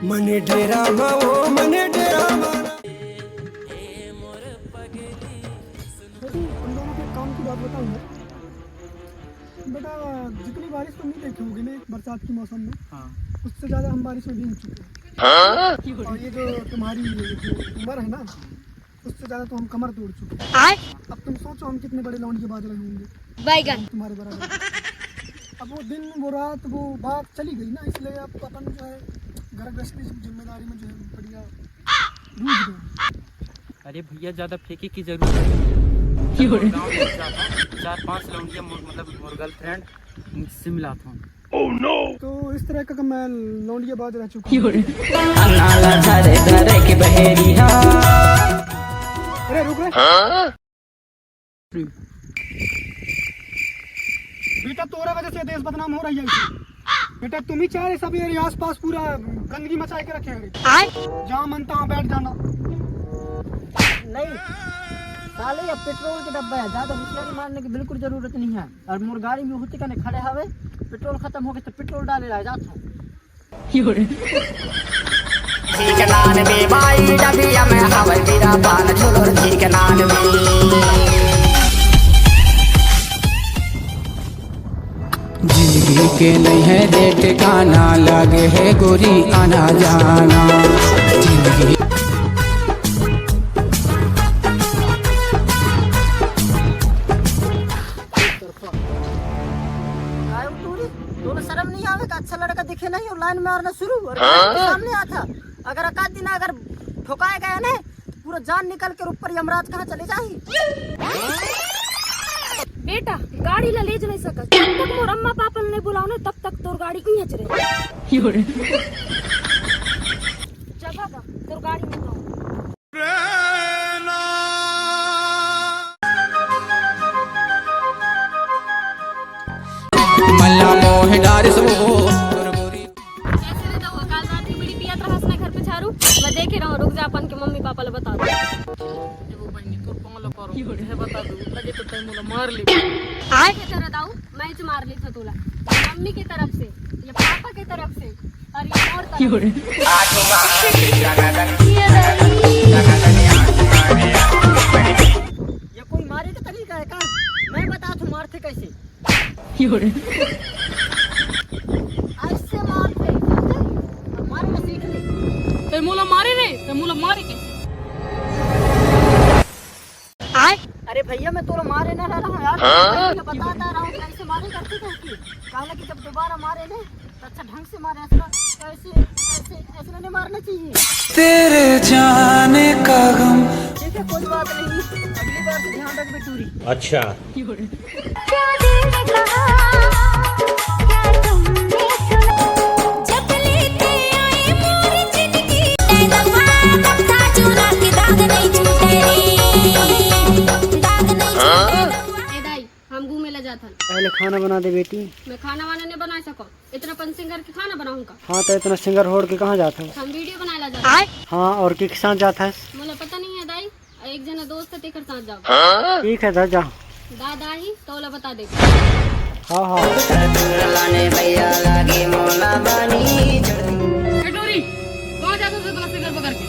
मने डेरा माओ मने डेरा हम दोनों के काम की बात बताऊँ मैं बेटा, जितनी बारिश तो नहीं देखी होगी ना बरसात के मौसम में। हाँ। उससे ज़्यादा हम बारिश में भीग चुके हैं। और ये जो तुम्हारी जो उम्र है ना, उससे ज़्यादा तो हम कमर तोड़ चुके हैं। अब तुम सोचो हम कितने बड़े लौंड के बाद लगे होंगे तुम्हारे बराबर। अब वो दिन वो रात वो बात चली गई ना, इसलिए अब अपन जो है घर गृहस्थी जिम्मेदारी में जो है बढ़िया रूझ गए। अरे भैया ज़्यादा फेंके की जरूरत नहीं। 4-5 लौंडिया मतलब मोर गर्लफ्रेंड से मिला था। Oh no! तो इस तरह का मैं लौंडिया बात रह चुका हूँ। अरे रुक रे। बेटा तोरा वजह से देश बदनाम हो रही है। बेटा तुम ही चाहे सब ये आस पास पूरा गंदगी मचा के रखे हैं। जहाँ मन तहाँ बैठ जाना। नहीं साले अब पेट्रोल के डब्बा है, ज्यादा होशियारी मारने की बिल्कुल जरूरत नहीं है। और मोर गाड़ी में होती कने खड़े हवे, पेट्रोल खत्म हो गए तो पेट्रोल डाले रह जाता हूँ। जिंदगी के नहीं है रेट गाना लगे है गोरी आना जाना जिंदगी। शर्म नहीं आवेगा, अच्छा लड़का दिखे नहीं और लाइन में मारना शुरू और सामने आता। अगर अकाद दिन अगर ठोकाए गया ना तो पूरा जान निकल के ऊपर यमराज कहाँ चले जाही। बेटा गाड़ी ला ले नहीं सकत, जब तक मोर अम्मा पापा ने बुलाओ ना तब तक तोर गाड़ी इहाँ चले जगह का तोर गाड़ी में मल्ला मोह डार सो कैसे रहता हुआ काल रात की बड़ी पिया तरह से घर पे झाड़ू मैं देखे रहा हूँ। रुक जा अपन के मम्मी पापा ले बता दो। वो बहनी तोर पंगला करो है बता दू लगे तो तय मोला मार ले। आए के तरह दाऊ मैं जो मार ली था तोला मम्मी की तरफ से या पापा की तरफ से और ये और तरफ ये कोई मारे का तरीका है का? मैं बता तू मारते कैसे। ऐसे मारते समझे? और मारना सीख ले। तो मोला मारे रे तो मोला मारे कैसे। अरे भैया मैं तोला मारे ना रहा हूँ यार। मैं बताता रहा हूँ कैसे मारे करते थे। कहला कि जब दोबारा मारे ने तो अच्छा ढंग से मारे, ऐसा ऐसे ऐसे ऐसे नहीं मारना चाहिए। तेरे जाने का गम। ठीक है कोई बात नहीं, अगली बार से ध्यान रख बेटूरी। अच्छा हम घूमे ला जाता। पहले खाना बना दे बेटी। मैं खाना वाना नहीं बना सको, इतना पंसिंग करके खाना बनाऊंगा। हाँ तो इतना सिंगर होड़ के कहाँ जाता है? हम वीडियो बनाए ला जाता। हाँ और के साथ जाता है? मुझे पता नहीं है दाई, एक जना दोस्त है तेकर साथ जाओ। ठीक है जा जा। दादा ही तो ला बता दे। हाँ हाँ कटोरी कहाँ जाता है इतना सिंगर पकड़ के?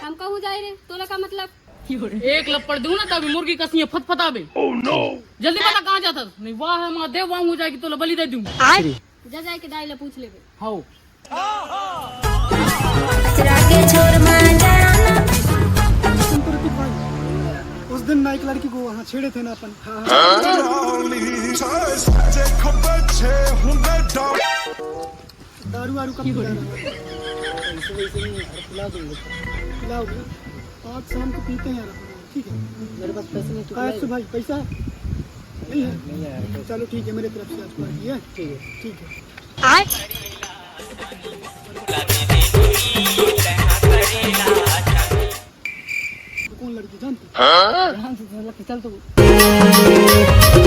हम कहूँ जाए रे तोला का मतलब? एक लपड़ दूं ना तभी मुर्गी कसियां फटफटाबे। जल्दी बता कहाँ जाता नहीं वाह है माँ देव वांग हो जाएगी तो बलि दे दूं। जा जाए के दाई ला पूछ लेबे। हाँ उस दिन ना एक लड़की को वहाँ छेड़े थे ना अपन। दारू वारू कब पिलाओगे? आज शाम को पीते हैं यार। ठीक है मेरे पास पैसे नहीं। आज से भाई पैसा नहीं है? चलो ठीक है मेरे तरफ से आज पार्टी है। ठीक है ठीक है। कौन लड़की जानती? चल तो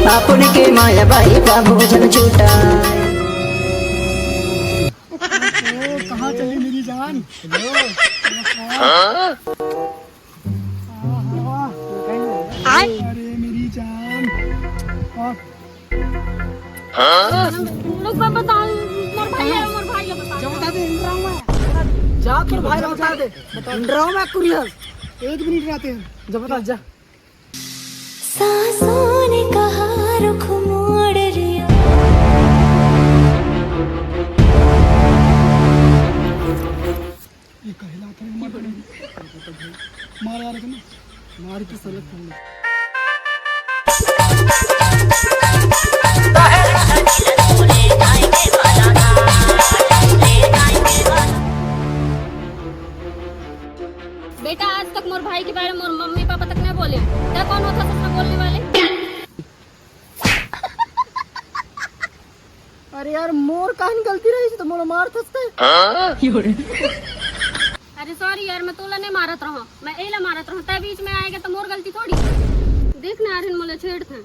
बापुन के माया भाई बाबू जन छूटा। कहाँ चली मेरी जान? अरे मेरी जान। लोग बता मोर भाई है बता। जो बता दे जा तू भाई बता दे ड्रामा कुरियर 1 मिनट रहते हैं। जब बता जा। सांसों ने कहा रुख मोड़ लिया। ये कहला था मार आ रहा था ना, मारी तो सलग तुमने। बेटा आज तक मोर भाई के बारे में मोर मम्मी पापा तक नहीं बोले, क्या कौन होता सच बोलने वाले? अरे यार मोर कहानी गलती रही तो मोर मार थसते। अरे सॉरी यार, मैं तोला नहीं मारत रहा, मैं एला मारत रहा, तब बीच में आएगा तो मोर गलती थोड़ी। देखना आरिन मोला छेड़ थे।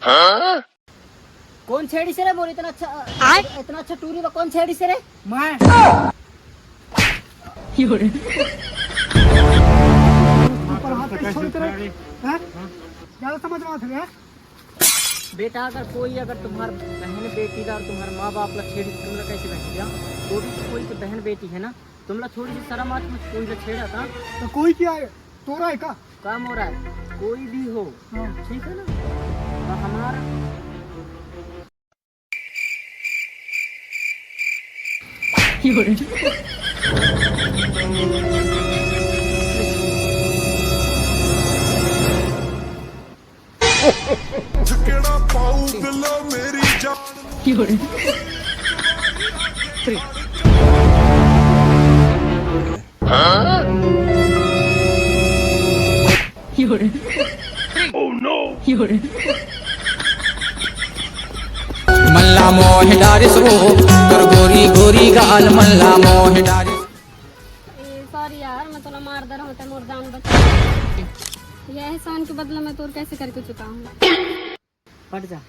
कौन छेड़ी से रे बोल इतना अच्छा टूरी कौन छेड़ी से रे? मैं ऊपर हाथ पे छोड़ कर हैं ज्यादा समझ में आता है। बेटा अगर तुम्हार बहन बेटी और तुम्हारे माँ बाप ला छेड़ी तुम लोग कैसे बैठ गया? वो भी तो कोई की बहन बेटी है ना, तुम लोग थोड़ी सी शर्म आती मुझे कोई ला छेड़ा था तो कोई क्या है तो रहा है का काम हो रहा है, कोई भी हो ठीक है ना। तो हमारा झकड़ा पाऊ दिलो मेरी जान। मल्ला मोह डारिस वो तोर गोरी गोरी गाल मल्ला मोह डारिस। सॉरी यार, मैं तोला मार दे रहा हूँ, मोर जान बचा। यह एहसान के बदले में तोर कैसे करके चुका हूँ। फट जा।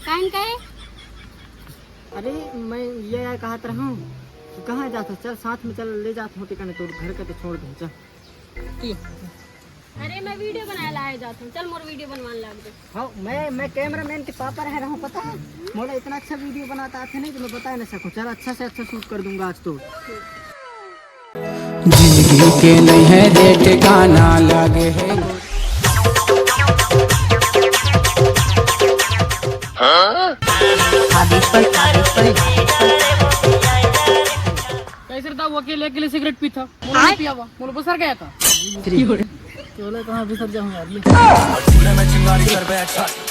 काइन कहे? अरे मैं ये कहा रहा हूँ कि कहाँ जाता, चल साथ में चल ले जाता हूँ टिकाने, तो घर का तो छोड़ दे चल। अरे मैं वीडियो बनाए लाए जाता हूँ, चल मोर वीडियो बनवाने लग दे। हाँ मैं कैमरामैन के पापा रह रहा हूँ, पता है मोला इतना अच्छा वीडियो बनाता आता नहीं तो मैं बता नहीं सकूँ। चल अच्छा से अच्छा शूट कर दूंगा आज तो। जिंदगी के नहीं है रेट गाना लगे है। कैसे रहता वो अकेले अकेले सिगरेट पीता, मोला नहीं पिया हुआ, मोला बसर गया था। चलो कहाँ बिसर जाऊँ यार ये।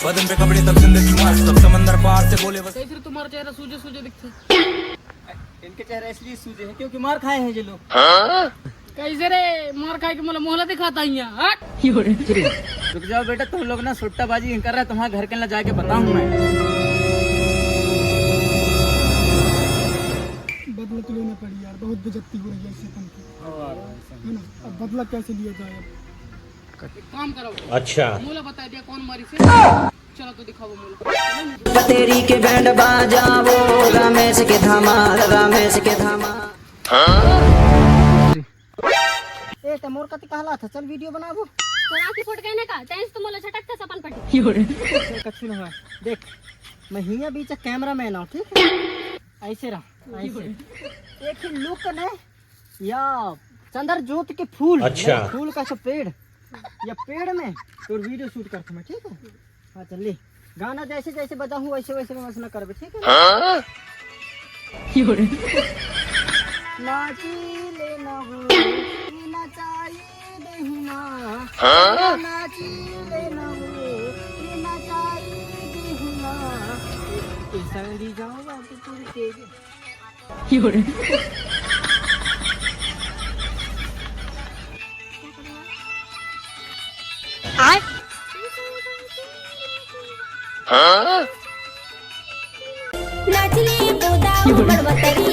बदन पे कपड़े तब जिंदगी मस्त, तब समंदर पार से बोले बस। कैसे तुम्हारा चेहरा सूजे सूजे दिखता? इनके चेहरे इसलिए सूजे हैं क्योंकि मार खाए हैं ये लोग। कैसे रे मार खाए के मोला मोहला दिखाता यहाँ। रुक जाओ बेटा, तुम लोग ना सुट्टाबाजी कर रहे हैं, तुम्हारे घर के ना जाके बताऊँ मैं। बदला तो लेना पड़ी यार, बहुत बेइज्जती हो रही है इससे तुमकी, है ना। अब बदला कैसे लिया जाए? एक काम करो, अच्छा मोला बता दिया कौन मारी से, चलो तो दिखाओ मोला। तेरी के बैंड बाजाओ रमेश के धमाल, रमेश के धमाल। ए ते मोर कति कहला था, चल वीडियो बनाबो। तो आँखी फुट गए ना का, तेज तो मोला झटक था सपन पटी। कछु न हो, देख मैं हिया बीच कैमरामैन हूँ, ठीक है ऐसे रहा ऐसे। एक ही लुक ने या चंद्र ज्योत के फूल, अच्छा फूल का सब पेड़ या पेड़ में तो वीडियो शूट करता मैं, ठीक है। हाँ चल ले, गाना जैसे जैसे बजा हूँ वैसे वैसे मैं ना कर, ठीक है ना। नाची लेना हो नचाई देहुना, नाची लेना हो नचाई देहुना, संगी जाओ बात पूरी तेज। नाचली बोदा बड़वतरी